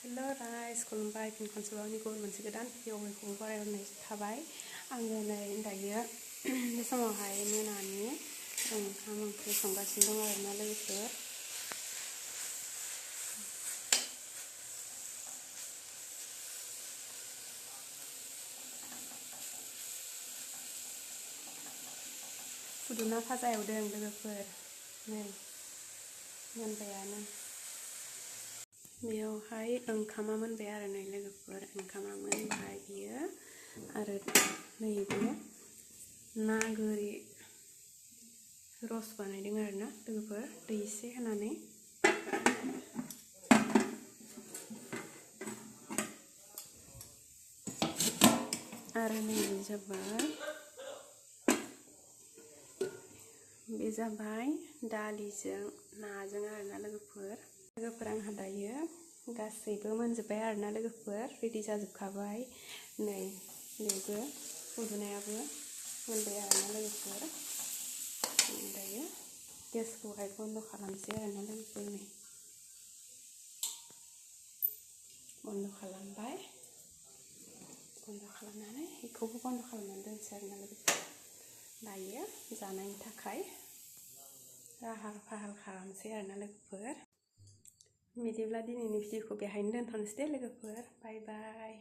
Hello' guys खुलुमबाय fin खनसेबाव आंनि गुबुन मोनसे गोदान भिडिअखौ बरायहरनाय थाबाय। आङो नै दायो बे समावहाय मोनानि ओंखाम ओंख्रि संगासिनो दं आरोना लोगोफोर। फुदुना भाजा एवदों लोगोफोर। नै मोनबायानो। बेयावहाय ओंखामा मोनबाय आरो नै लोगोफोर, ओंखामा मोनबाय बियो। आरो नैबे ना गोरि रस बानायदों आरो ना लोगोफोर, दै एसे होनानै। आरो नैबे जाबाय दालिजों नाजों आरोना लोगोफोर। आंहा दायो गासैबो मोनजोब्बाय आरोना लोगोफोर, रेडि जाजोबखाबाय। नै बेबो फुदुनायाबो मोनबाय आरोना लोगोफोर। दायो गेसखौहाय बन्द' खालामसै आरोना लोगोफोर। नै बन्द' खालामबाय, बन्द' खालामनानै बेखौबो बन्द' खालामनानै दोनसै आरोना लोगोफोर। दायो जानायनि थाखाय लाहार फाहार खालामसै आरोना लोगोफोर। बिदिब्ला दिनैनि भिडिअखौ बेहायनो दोनथ'नोसै दे लोगोफोर। Bye bye.